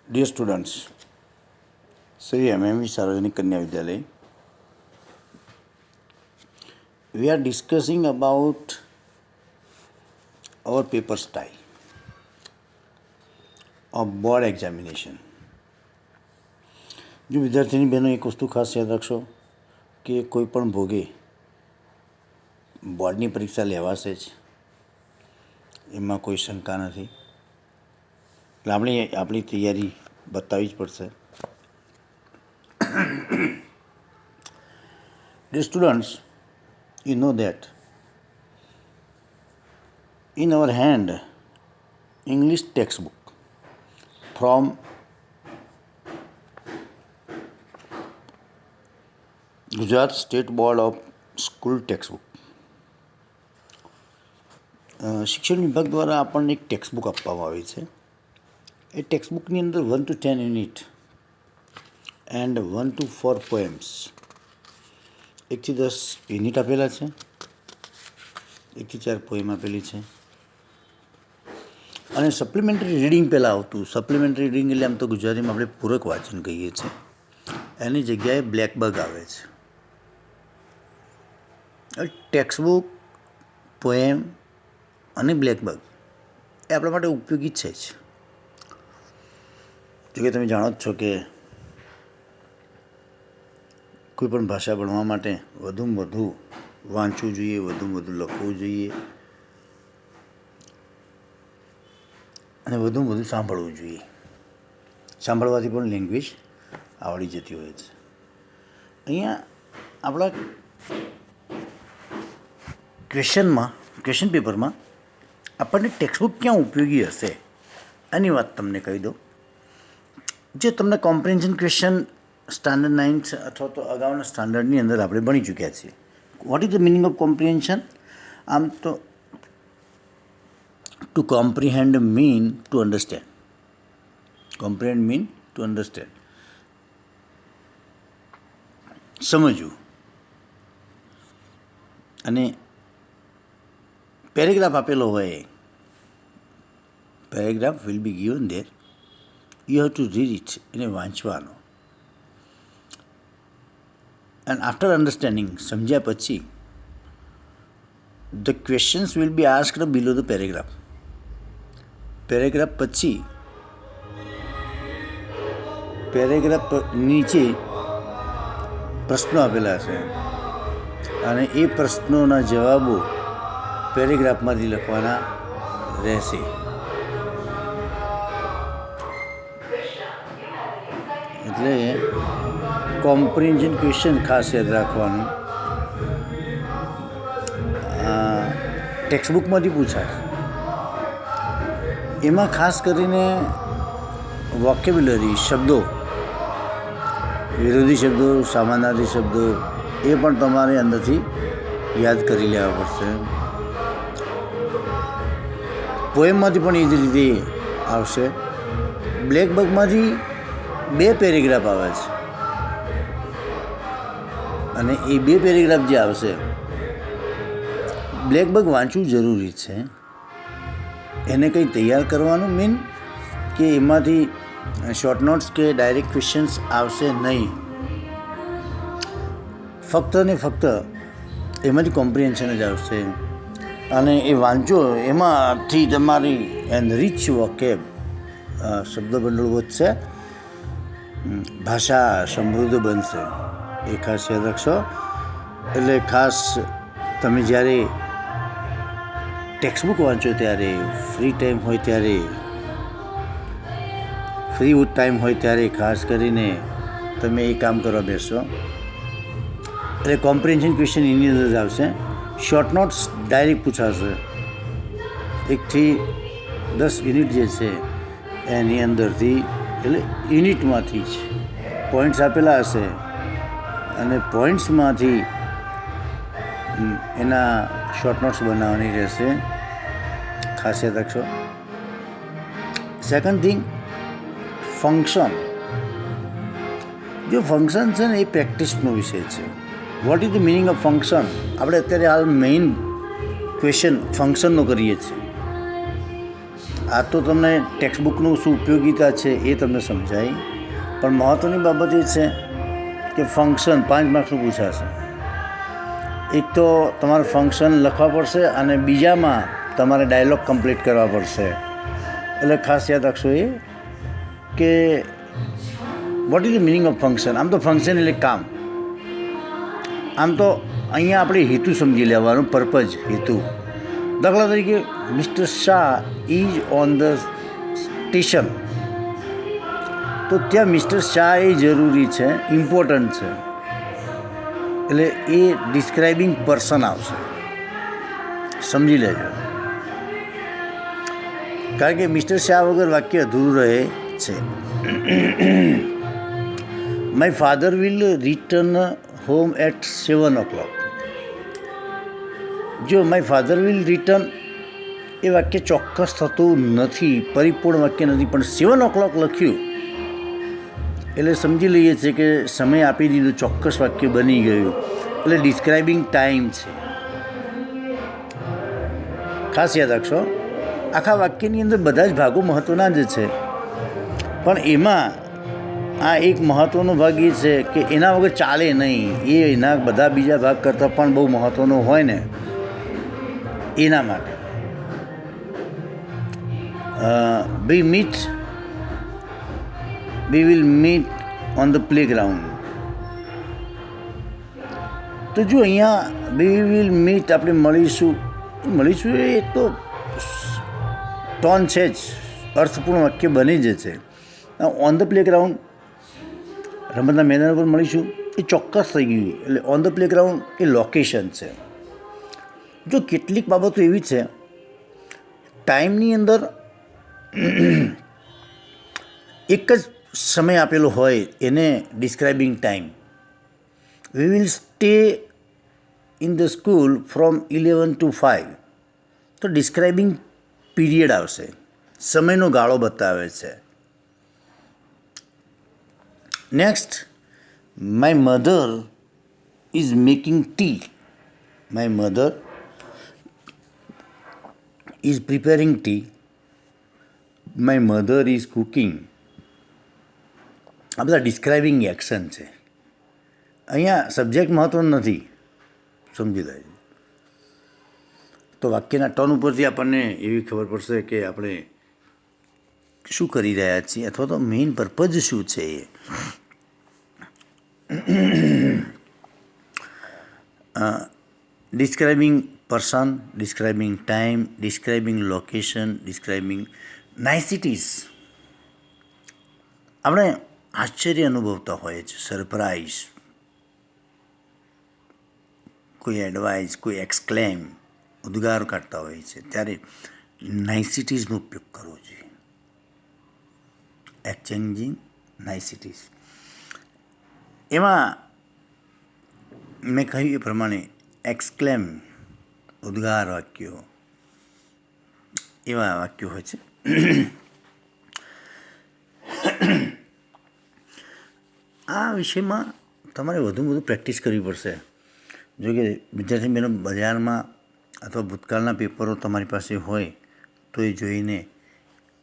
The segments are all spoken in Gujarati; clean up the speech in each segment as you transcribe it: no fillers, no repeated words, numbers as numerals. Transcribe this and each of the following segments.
Dear students, Sri MMV Sarvajanik Kanya Vidyalaya, we are discussing about our paper style of board examination. જો વિદ્યાર્થીની બહેનો એક વસ્તુ ખાસ યાદ રાખશો કે કોઈ પણ ભોગે બોર્ડની પરીક્ષા લેવાશે જ, એમાં કોઈ શંકા નથી. એટલે આપણી તૈયારી બતાવવી જ પડશે. Dear students, you know that in our hand English textbook from Gujarat State Board of School textbook. શિક્ષણ વિભાગ દ્વારા આપણને એક ટેક્સ્ટબુક આપવામાં આવી છે. એ ટેક્સ્ટબુકની અંદર 1 to 10 unit and 1 to 4 poems, 1 થી 10 યુનિટ આપેલા છે, 1 થી 4 પોએમ આપેલી છે. અને સપ્લિમેન્ટરી રીડિંગ પહેલાં આવતું. સપ્લિમેન્ટરી રીડિંગ એટલે આમ તો ગુજરાતીમાં આપણે પૂરક વાંચન કહીએ છીએ, એની જગ્યાએ બ્લેક બગ આવે છે. ટેક્સ્ટબુક, પોએમ અને બ્લેક બગ એ આપણા માટે ઉપયોગી છે જ. જોકે તમે જાણો જ છો કે કોઈ પણ ભાષા ભણવા માટે વધુમાં વધુ વાંચવું જોઈએ, વધુમાં વધુ લખવું જોઈએ અને વધુમાં વધુ સાંભળવું જોઈએ. સાંભળવાથી પણ લેંગ્વેજ આવડી જતી હોય છે. અહીંયા આપણા ક્વેશ્ચન પેપરમાં આપણને ટેક્સ્ટબુક ક્યાં ઉપયોગી હશે એની વાત તમને કહી દઉં. જે તમને કોમ્પ્રિહેન્શન ક્વેશ્ચન સ્ટાન્ડર્ડ 9 અથવા તો અગાઉના સ્ટાન્ડર્ડની અંદર આપણે ભણી ચૂક્યા છીએ. What is the meaning of comprehension? આમ તો to comprehend mean to understand. Comprehend mean to understand, સમજવું. અને પેરેગ્રાફ આપેલો હોય, paragraph will be given there, you have to read it, એને વાંચવાનો. એન્ડ આફ્ટર અન્ડરસ્ટેન્ડિંગ, સમજ્યા પછી, the questions will be asked below the paragraph. Paragraph પછી, પેરેગ્રાફ નીચે પ્રશ્નો આપેલા છે અને એ પ્રશ્નોના જવાબો પેરેગ્રાફમાંથી લખવાના રહેશે. એટલે કોમ્પ્રિહેન્શન ક્વેશ્ચન ખાસ યાદ રાખવાનું. ટેક્સ્ટબુકમાંથી પૂછાય. એમાં ખાસ કરીને વોકેબ્યુલરી, શબ્દો, વિરોધી શબ્દો, સમાનાર્થી શબ્દો એ પણ તમારે અંદરથી યાદ કરી લેવા પડશે. પોએમમાંથી પણ એ જ રીતે આવશે. બ્લેક બગમાંથી 2 પેરેગ્રાફ આવે છે અને એ 2 પેરેગ્રાફ જે આવશે, બ્લેક બગ વાંચવું જરૂરી છે. એને કંઈ તૈયાર કરવાનું મીન કે એમાંથી શોર્ટ નોટ્સ કે ડાયરેક્ટ ક્વેશ્ચન્સ આવશે નહીં. ફક્ત ને ફક્ત એમાંથી કોમ્પ્રિહેન્શન જ આવશે. અને એ વાંચો, એમાંથી તમારી એનરીચ વોકેબ, શબ્દભંડોળ વધશે, ભાષા સમૃદ્ધ બનશે. એ ખાસ યાદ રાખશો. એટલે ખાસ તમે જ્યારે ટેક્સ્ટબુક વાંચો ત્યારે, ફ્રી ટાઈમ હોય ત્યારે ખાસ કરીને તમે એ કામ કરવા બેસો. એટલે કોમ્પ્રિહેન્શન ક્વેશ્ચન એની અંદર જ આવશે. Short notes direct પૂછાશે. 1 થી 10 યુનિટ જે છે એની અંદરથી, એટલે યુનિટમાંથી જ પોઈન્ટ્સ આપેલા હશે અને પોઈન્ટ્સમાંથી એના શોર્ટ નોટ્સ બનાવવાની રહેશે. ખાસ યાદ રાખશો. Second thing, function. જો ફંક્શન છે ને એ પ્રેક્ટિસનો વિષય છે. Vote is the meaning of function? આપણે અત્યારે હાલ મેઇન ક્વેશ્ચન ફંક્શનનો કરીએ છીએ. આ તો તમને ટેક્સ્ટ બુકનું શું ઉપયોગિતા છે એ તમને સમજાય, પણ મહત્ત્વની બાબત એ છે કે ફંક્શન 5 માર્ક્સનું પૂછાશે. એક તો તમારે ફંક્શન લખવા પડશે અને બીજામાં તમારે ડાયલોગ કમ્પ્લીટ કરવા પડશે. એટલે ખાસ યાદ રાખશો એ કે vote is the meaning of function. આમ તો ફંક્શન એટલે કામ. આમ તો અહીંયા આપણે હેતુ સમજી લેવાનું, પર્પઝ, હેતુ. દાખલા તરીકે mister Shah is on the station, તો ત્યાં મિસ્ટર શાહ એ જરૂરી છે, ઇમ્પોર્ટન્ટ છે, એટલે એ ડિસ્ક્રાઇબિંગ પર્સન આવશે. સમજી લેજો, કારણ કે મિસ્ટર શાહ વગર વાક્ય અધૂરું રહે છે. My father will return home at 7 o'clock. જો માય ફાધર વિલ રિટર્ન એ વાક્ય ચોક્કસ થતું નથી, પરિપૂર્ણ વાક્ય નથી, પણ 7 o'clock લખ્યું એટલે સમજી લઈએ છીએ કે સમય આપી દીધો, ચોક્કસ વાક્ય બની ગયું, એટલે ડિસ્ક્રાઇબિંગ ટાઈમ છે. ખાસ યાદ રાખશો, આખા વાક્યની અંદર બધા જ ભાગો મહત્ત્વના જ છે, પણ એમાં આ એક મહત્ત્વનો ભાગ એ છે કે એના વગર ચાલે નહીં. એ એના બધા બીજા ભાગ કરતાં પણ બહુ મહત્ત્વનો હોય ને, એના માટે. We will meet on the playground. તો જો અહીંયા વી વિલ મીટ, આપણે મળીશું એ તો ટોન છે જ, અર્થપૂર્ણ વાક્ય બની જ છે. ઓન ધ પ્લેગ્રાઉન્ડ, રમતના મેદાન પર મળીશું, એ ચોક્કસ થઈ ગયું. એટલે on the playground A location છે. જો કેટલીક બાબતો એવી છે, ટાઈમની અંદર એક જ સમય આપેલો હોય, એને describing time. We will stay in the school from 11 to 5, તો ડિસ્ક્રાઇબિંગ પીરિયડ આવશે, સમયનો ગાળો બતાવે છે. Next, my mother is making T. My mother is preparing T. My mother is cooking. આ બધા ડિસ્ક્રાઇબિંગ એક્શન છે. અહીંયા સબ્જેક્ટ મહત્ત્વનો નથી, સમજી લેજો. તો વાક્યના ટોન ઉપરથી આપણને એવી ખબર પડશે કે આપણે શું કરી રહ્યા છીએ, અથવા તો મેઇન પર્પઝ શું છે એ. Describing person, describing time, describing location, describing niceties. આપણે આશ્ચર્ય અનુભવતા હોઈએ છીએ, સરપ્રાઇઝ, કોઈ એડવાઇસ, કોઈ એક્સક્લેમ, ઉદ્ગાર કાઢતા હોય છે, ત્યારે નાઇસિટીઝનો ઉપયોગ કરવો જોઈએ. એક્સચેન્જિંગ નાઇસિટીઝ. એમાં મેં કહ્યું એ પ્રમાણે એક્સક્લેમ, ઉદ્ગાર વાક્યો, એવા વાક્યો હોય છે. આ વિષયમાં તમારે વધુ પ્રેક્ટિસ કરવી પડશે. જો કે વિદ્યાર્થી બહેનો બજારમાં અથવા ભૂતકાળના પેપરો તમારી પાસે હોય તો એ જોઈને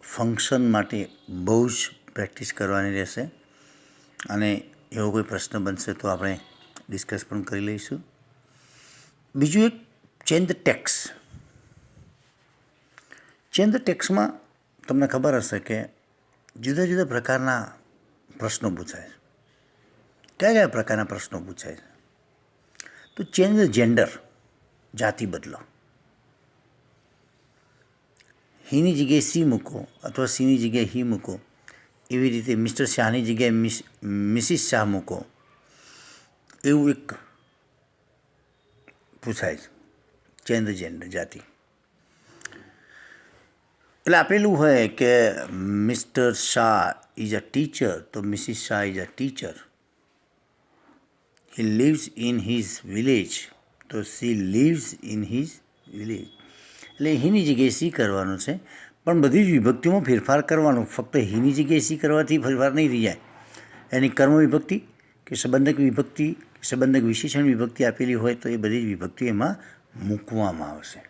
ફંક્શન માટે બહુ જ પ્રેક્ટિસ કરવાની રહેશે. અને એવો કોઈ પ્રશ્ન બનશે તો આપણે ડિસ્કસ પણ કરી લઈશું. બીજું એક, change the tax. Change the ટેક્સમાં તમને ખબર હશે કે જુદા જુદા પ્રકારના પ્રશ્નો પૂછાય છે. કયા પ્રકારના પ્રશ્નો પૂછાય છે? તો ચેન્જ ધ જેન્ડર, જાતિ બદલો. હીની જગ્યાએ સી મૂકો અથવા સીની જગ્યાએ હી મૂકો. એવી રીતે મિસ્ટર શાહની જગ્યાએ મિસિસ શાહ મૂકો, એવું એક પૂછાય છે. ચેન્જ ધ જેન્ડર, જાતિ. એટલે આપેલું હોય કે mister Shah is a teacher, તો missus Shah is a teacher. He lives in his village, તો she lives in his village. એટલે હીની જગ્યાએ સી કરવાનું છે, પણ બધી જ વિભક્તિઓમાં ફેરફાર કરવાનો. ફક્ત હીની જગ્યાએ સી કરવાથી ફેરફાર નહીં થઈ જાય. એની કર્મ વિભક્તિ કે સંબંધક વિભક્તિ, સંબંધક વિશેષણ વિભક્તિ આપેલી હોય તો એ બધી જ વિભક્તિ એમાં મૂકવામાં આવશે.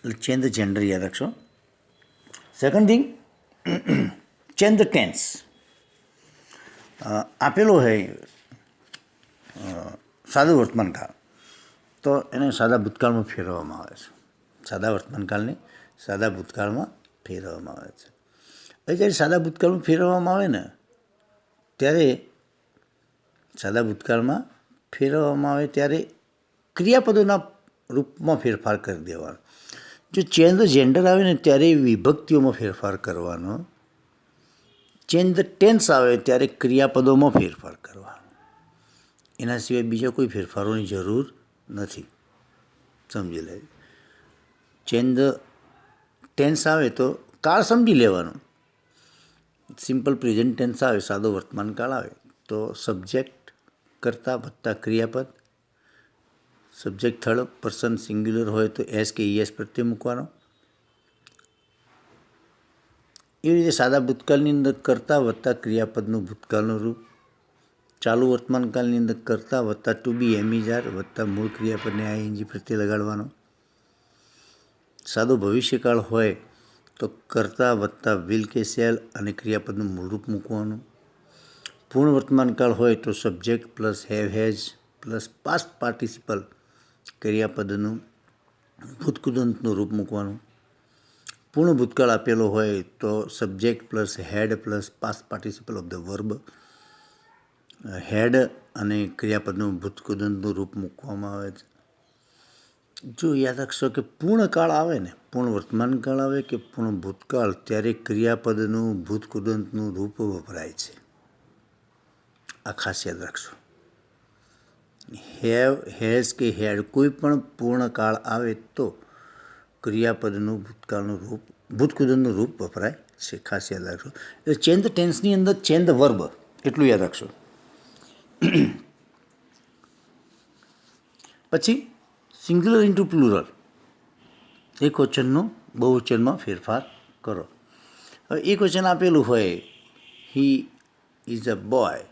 એટલે ચેન્જ ધ જેન્ડર યાદ રાખશો. Second thing, change the tense. આપેલો હોય સાદું વર્તમાનકાળ, તો એને સાદા ભૂતકાળમાં ફેરવવામાં આવે છે. સાદા વર્તમાનકાળને સાદા ભૂતકાળમાં ફેરવવામાં આવે છે. હવે જ્યારે સાદા ભૂતકાળમાં ફેરવવામાં આવે ને ત્યારે ક્રિયાપદોના રૂપમાં ફેરફાર કરી દેવાનો. જો ચેન્જ ધ જેન્ડર આવે ને ત્યારે વિભક્તિઓમાં ફેરફાર કરવાનો. ચેન્જ ધ ટેન્સ આવે ત્યારે ક્રિયાપદોમાં ફેરફાર કરવાનો. એના સિવાય બીજા કોઈ ફેરફારોની જરૂર નથી. સમજી લેજો. ચેન્જ ધ ટેન્સ આવે તો કાળ સમજી લેવાનું. સિમ્પલ પ્રેઝન્ટ ટેન્સ આવે, સાદો વર્તમાન કાળ આવે તો સબ્જેક્ટ કરતા વત્તા ક્રિયાપદ. સબ્જેક્ટ થર્ડ પર્સન સિંગ્યુલર હોય તો એસ કે ઈએસ પ્રત્યય મૂકવાનો. એવી રીતે સાદા ભૂતકાળની અંદર કરતા વત્તા ક્રિયાપદનું ભૂતકાળનું રૂપ. ચાલુ વર્તમાનકાળની અંદર કરતા વત્તા ટુ બી એમિજાર વત્તા મૂળ ક્રિયાપદને આઈએનજી પ્રત્યય લગાડવાનો. સાદો ભવિષ્યકાળ હોય તો કરતા વત્તા વિલ કે શેલ અને ક્રિયાપદનું મૂળરૂપ મૂકવાનું. પૂર્ણ વર્તમાનકાળ હોય તો subject plus have has plus past participle ક્રિયાપદનું ભૂતકૃદંતનું રૂપ મૂકવાનું. પૂર્ણ ભૂતકાળ આપેલો હોય તો subject plus had plus past participle of the verb. Had અને ક્રિયાપદનું ભૂતકૃદંતનું રૂપ મૂકવામાં આવે છે. જો યાદ રાખશો કે પૂર્ણ કાળ આવે ને, પૂર્ણ વર્તમાન કાળ આવે કે પૂર્ણ ભૂતકાળ, ત્યારે ક્રિયાપદનું ભૂતકૃદંતનું રૂપ વપરાય છે. આ ખાસ યાદ રાખશો. હેવ, હેઝ કે હેડ કોઈ પણ પૂર્ણ કાળ આવે તો ક્રિયાપદનું ભૂતકૃદંતનું રૂપ વપરાય છે. ખાસ યાદ રાખશો. એટલે ચેન્જ ધ ટેન્સની અંદર ચેન્જ ધ વર્બ એટલું યાદ રાખશો. પછી સિંગ્યુલર ઇન્ટુ પ્લુરલ, એક વચનનું બહુવચનમાં ફેરફાર કરો. હવે એક વચન આપેલું હોય હી ઇઝ અ બોય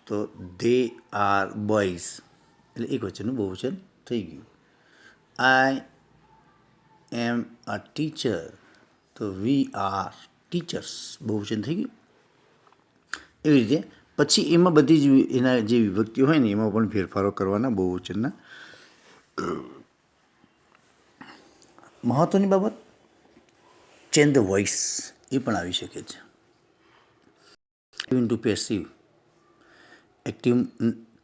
તો દે આર બોયઝ, એટલે એક વચનનું બહુવચન થઈ ગયું. આઈ એમ અ ટીચર તો વી આર ટીચર્સ, બહુવચન થઈ ગયું. એવી રીતે પછી એમાં બધી જ એના જે વિભક્તિઓ હોય ને એમાં પણ ફેરફારો કરવાના બહુવચનના. મહત્ત્વની બાબત, ચેન્જ ધ વોઇસ એ પણ આવી શકે છે. Into passive. Active,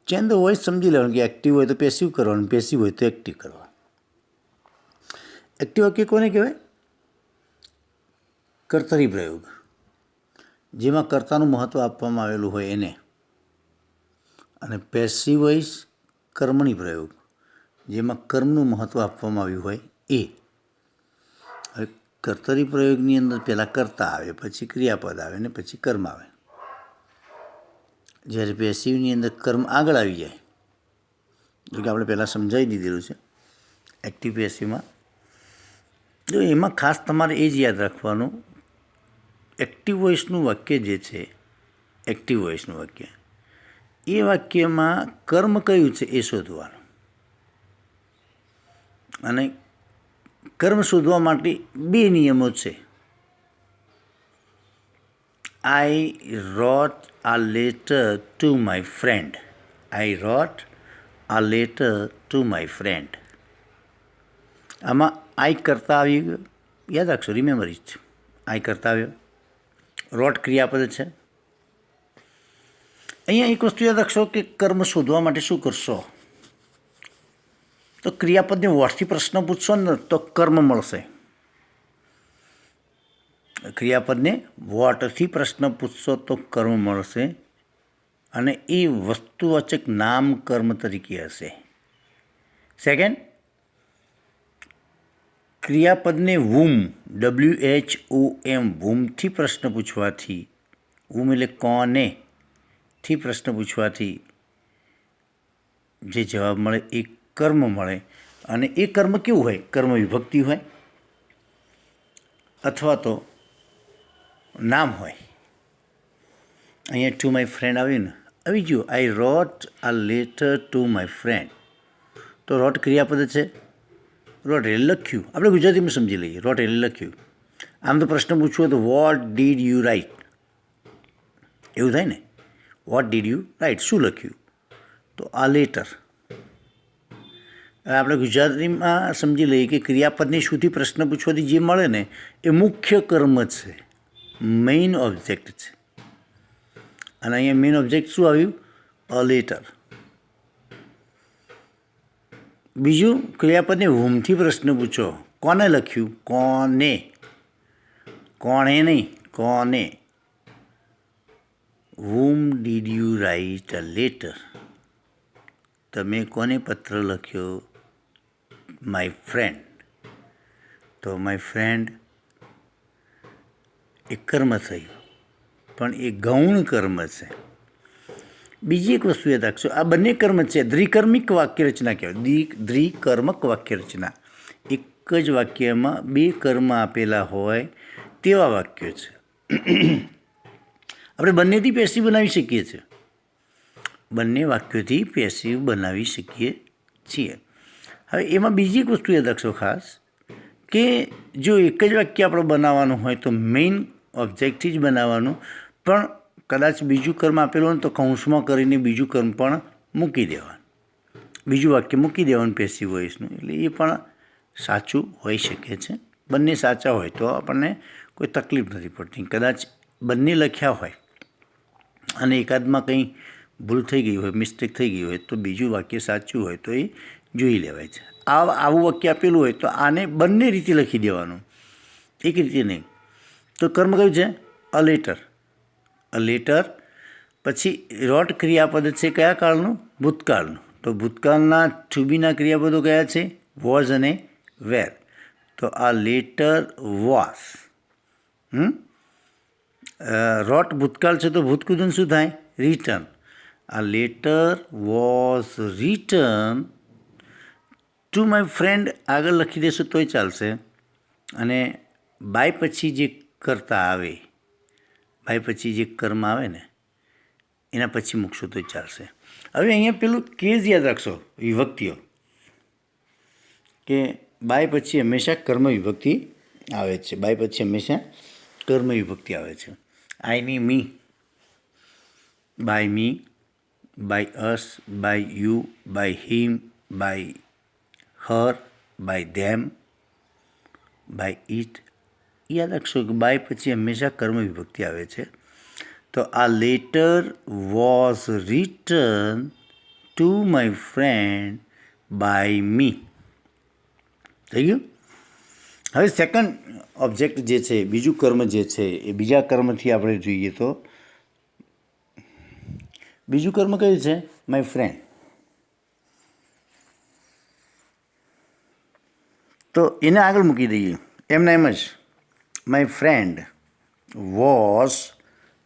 change the voice સમજી લેવાનું કે એક્ટિવ હોય તો પેસિવ કરવાનું, પેસિવ હોય તો એક્ટિવ કરવાનું. એક્ટિવ વાક્ય કોને કહેવાય? કર્તરી પ્રયોગ, જેમાં કર્તાનું મહત્ત્વ આપવામાં આવેલું હોય એને. અને પેસિવ વોઇસ કર્મણી પ્રયોગ, જેમાં કર્મનું મહત્ત્વ આપવામાં આવ્યું હોય એ. હવે કર્તરી પ્રયોગની અંદર પહેલાં કર્તા આવે, પછી ક્રિયાપદ આવે ને પછી કર્મ આવે. જ્યારે પેસિવની અંદર કર્મ આગળ આવી જાય, જો કે આપણે પહેલાં સમજાવી દીધેલું છે એક્ટિવ પેસિવમાં. તો એમાં ખાસ તમારે એ જ યાદ રાખવાનું, એક્ટિવ વોઇસનું વાક્ય જે છે, એક્ટિવ વોઇસનું વાક્ય, એ વાક્યમાં કર્મ કયું છે એ શોધવાનું. અને કર્મ શોધવા માટે બે નિયમો છે. આઈ રોટ આ લેટર ટુ માય ફ્રેન્ડ. આઈ રોટ આ લેટર ટુ માય ફ્રેન્ડ. આમાં આઈ કરતા આવી ગયો, યાદ રાખશો, રિમેમ્બર ઇટ. આઈ કરતા આવ્યો, રોટ ક્રિયાપદ છે. અહીંયા એક વસ્તુ યાદ રાખશો કે કર્મ શોધવા માટે શું કરશો, તો ક્રિયાપદને વોટથી પ્રશ્ન પૂછશો ને તો કર્મ મળશે. ક્રિયાપદને વોટથી પ્રશ્ન પૂછશો તો કર્મ મળશે. અને એ વસ્તુવાચક નામ કર્મ તરીકે હશે. સેકન્ડ, ક્રિયાપદને વૂમ, WHOM, વૂમથી પ્રશ્ન પૂછવાથી, વૂમ એટલે કોને થી પ્રશ્ન પૂછવાથી જે જવાબ મળે એ કર્મ મળે. અને એ કર્મ કેવું હોય? કર્મ વિભક્તિ હોય અથવા તો નામ હોય. અહીંયા ટુ માય ફ્રેન્ડ આવ્યું ને, આવી ગયું. આઈ રોટ આ લેટર ટુ માય ફ્રેન્ડ, તો રોટ ક્રિયાપદ છે. રોટ એટલે લખ્યું. આપણે ગુજરાતીમાં સમજી લઈએ. રોટ એટલે લખ્યું. આમ તો પ્રશ્ન પૂછવો તો વોટ ડીડ યુ રાઇટ, એવું થાય ને. વોટ ડીડ યુ રાઇટ, શું લખ્યું? તો આ લેટર. આપણે ગુજરાતીમાં સમજી લઈએ કે ક્રિયાપદની શુંથી પ્રશ્ન પૂછવાથી જે મળે ને એ મુખ્ય કર્મ છે, મેઇન ઓબ્જેક્ટ છે. અને અહીંયા મેઇન ઓબ્જેક્ટ શું આવ્યું? A letter. બીજું, ક્રિયાપદને whomથી પ્રશ્ન પૂછો, કોને લખ્યું? કોને, કોણે નહીં, કોને. whom did you write a letter? તમે કોને પત્ર લખ્યો? My friend. તો માય ફ્રેન્ડ એ કર્મ થયું, પણ એ ગૌણ કર્મ છે. બીજી એક વસ્તુ યાદ રાખશો, આ બંને કર્મ છે. દ્વિકર્મિક વાક્ય રચના કહેવાય. દ્વિકર્મક વાક્ય રચના. એક જ વાક્યમાં બે કર્મ આપેલા હોય તેવા વાક્યો છે. આપણે બંનેથી પેસિવ બનાવી શકીએ છીએ. બંને વાક્યોથી પેસિવ બનાવી શકીએ છીએ. હવે એમાં બીજી એક વસ્તુ યાદ રાખશો ખાસ, કે જો એક જ વાક્ય આપણે બનાવવાનું હોય તો મેઇન ઓબ્જેક્ટથી જ બનાવવાનું, પણ કદાચ બીજું કર્મ આપેલું હોય તો કૌંસમાં કરીને બીજું કર્મ પણ મૂકી દેવાનું, બીજું વાક્ય મૂકી દેવાનું પેસિવ વોઇસનું. એટલે એ પણ સાચું હોઈ શકે છે. બંને સાચા હોય તો આપણને કોઈ તકલીફ નથી પડતી. કદાચ બંને લખ્યા હોય અને એકાદમાં કંઈ ભૂલ થઈ ગઈ હોય, મિસ્ટેક થઈ ગઈ હોય, તો બીજું વાક્ય સાચું હોય તો એ જોઈ લેવાય છે. આવું વાક્ય આપેલું હોય તો આને બંને રીતે લખી દેવાનું, એક રીતે નહીં. તો કર્મ કયું છે? A letter. A letter. પછી રોટ ક્રિયાપદ છે કયા કાળનું? ભૂતકાળનું. તો ભૂતકાળના ટુ બીના ક્રિયાપદો કયા છે? વોઝ અને વેર. તો આ લેટર વોઝ. રોટ ભૂતકાળ છે તો ભૂતકૃદન શું થાય? રિટર્ન. આ letter was return to my friend આગળ લખી દેશો તોય ચાલશે. અને બાય પછી જે કરતા આવે, બાય પછી જે કર્મ આવે ને એના પછી મૂકશો તોય ચાલશે. હવે અહીંયા પેલું કેસ યાદ રાખશો, વિભક્તિઓ, કે બાય પછી હંમેશા કર્મ વિભક્તિ આવે છે. બાય પછી હંમેશા કર્મ વિભક્તિ આવે છે. આઈ ની, me, by me, by us, by you, by him, by her, by them, by it. યાદ રાખશો કે બાય પછી હંમેશા કર્મ વિભક્તિ આવે છે. તો આ letter was return to my friend by me. થઈ ગયું. હવે સેકન્ડ ઓબ્જેક્ટ જે છે, બીજું કર્મ જે છે, એ બીજા કર્મથી આપણે જોઈએ તો બીજું કર્મ કયું છે? My friend. તો એને આગળ મૂકી દઈએ એમના એમ જ. My friend was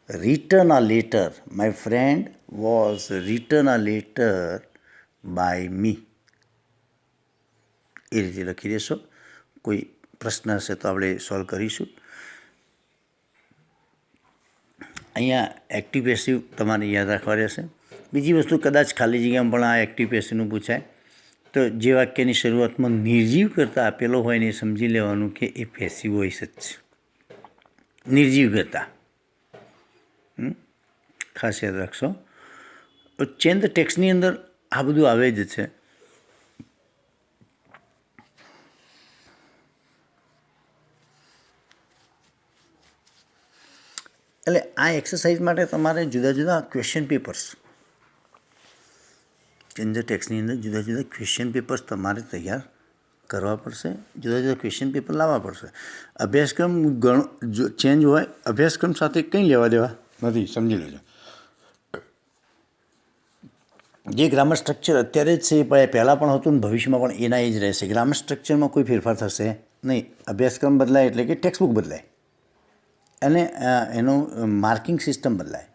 return a letter. My friend was return a letter by me. એ રીતે લખી દેશો. કોઈ પ્રશ્ન હશે તો આપણે સોલ્વ કરીશું. અહીંયા એક્ટિવ પેસિવ તમારે યાદ રાખવા રહેશે. બીજી વસ્તુ, કદાચ ખાલી જગ્યામાં પણ આ એક્ટિવ પેસિવનું પૂછાય તો જે વાક્યની શરૂઆતમાં નિર્જીવ કરતાં આપેલો હોય ને એ સમજી લેવાનું કે એ પેસિવ વોઇસ જ છે. નિર્જીવ કરતાં ખાસ યાદ રાખશો. ચેન્જ ધ ટેક્સ્ટની અંદર આ બધું આવે જ છે. એટલે આ એક્સરસાઇઝ માટે તમારે જુદા જુદા ક્વેશ્ચન પેપર્સ, ચેન્જ ધ ટેક્સ્ટની અંદર જુદા જુદા ક્વેશ્ચન પેપર્સ તમારે તૈયાર કરવા પડશે. જુદા જુદા ક્વેશ્ચન પેપર લાવવા પડશે. અભ્યાસક્રમ ઘણો ચેન્જ હોય, અભ્યાસક્રમ સાથે કંઈ લેવા દેવા નથી, સમજી લેજો. જે ગ્રામર સ્ટ્રક્ચર અત્યારે જ છે એ પહેલાં પણ હતું ને ભવિષ્યમાં પણ એના એ જ રહેશે. ગ્રામર સ્ટ્રક્ચરમાં કોઈ ફેરફાર થશે નહીં. અભ્યાસક્રમ બદલાય એટલે કે ટેક્સ્ટબુક બદલાય અને એનું માર્કિંગ સિસ્ટમ બદલાય.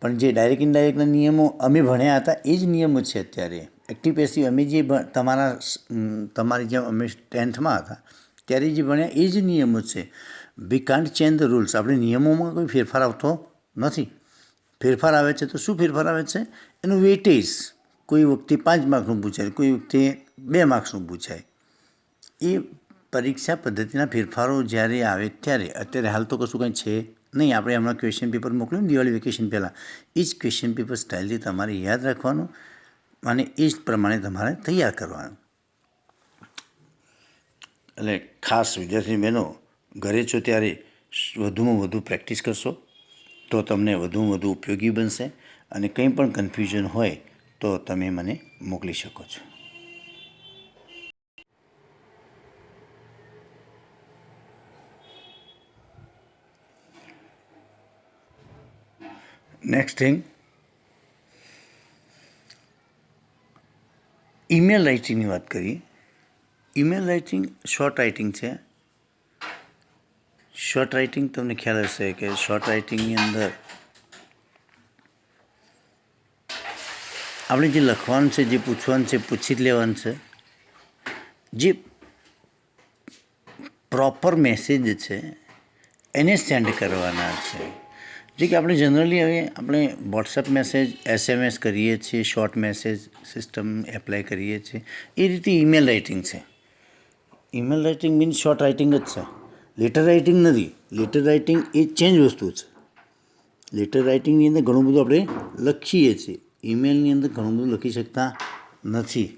પણ જે ડાયરેક્ટ ઇનડાયરેક્ટના નિયમો અમે ભણ્યા હતા એ જ નિયમો છે અત્યારે. એક્ટિવ પેસિવ અમે જે તમારી જેમ અમે 10th હતા ત્યારે જે ભણ્યા એ જ નિયમો છે. We can't change the rules. આપણે નિયમોમાં કોઈ ફેરફાર આવતો નથી. ફેરફાર આવે છે તો શું ફેરફાર આવે છે? એનું વેટેજ. કોઈ વખતે 5 માર્ક્સનું પૂછાય, કોઈ વખતે 2 માર્ક્સનું પૂછાય. એ પરીક્ષા પદ્ધતિના ફેરફારો જ્યારે આવે ત્યારે, અત્યારે હાલ તો કશું કંઈ છે નહીં. આપણે હમણાં ક્વેશ્ચન પેપર મોકલ્યું ને દિવાળી વેકેશન પહેલાં, એ જ ક્વેશ્ચન પેપર સ્ટાઇલથી તમારે યાદ રાખવાનું અને એ જ પ્રમાણે તમારે તૈયાર કરવાનું. એટલે ખાસ વિદ્યાર્થી બહેનો, ઘરે છો ત્યારે વધુમાં વધુ પ્રેક્ટિસ કરશો તો તમને વધુમાં વધુ ઉપયોગી બનશે. અને કંઈ પણ કન્ફ્યુઝન હોય તો તમે મને મોકલી શકો છો. નેક્સ્ટ થિંગ, ઈમેલ રાઇટિંગની વાત કરીએ. ઈમેલ રાઇટિંગ શોર્ટ રાઇટિંગ છે. શોર્ટ રાઇટિંગ તમને ખ્યાલ હશે કે શોર્ટ રાઇટિંગની અંદર આપણે જે લખવાનું છે, જે પૂછવાનું છે, પૂછી જ લેવાનું છે. જે પ્રોપર મેસેજ છે એને સેન્ડ કરવાના છે. જે કે આપણે જનરલી હવે આપણે વોટ્સએપ મેસેજ, SMS કરીએ છીએ, શોર્ટ મેસેજ સિસ્ટમ એપ્લાય કરીએ છીએ, એ રીતે ઈમેલ રાઇટિંગ છે. Email writing means short writing જ છે, લેટર રાઇટિંગ નથી. લેટર રાઇટિંગ એ ચેન્જ વસ્તુ છે. લેટર રાઇટિંગની અંદર ઘણું બધું આપણે લખીએ છીએ, ઈમેલની અંદર ઘણું બધું લખી શકતા નથી.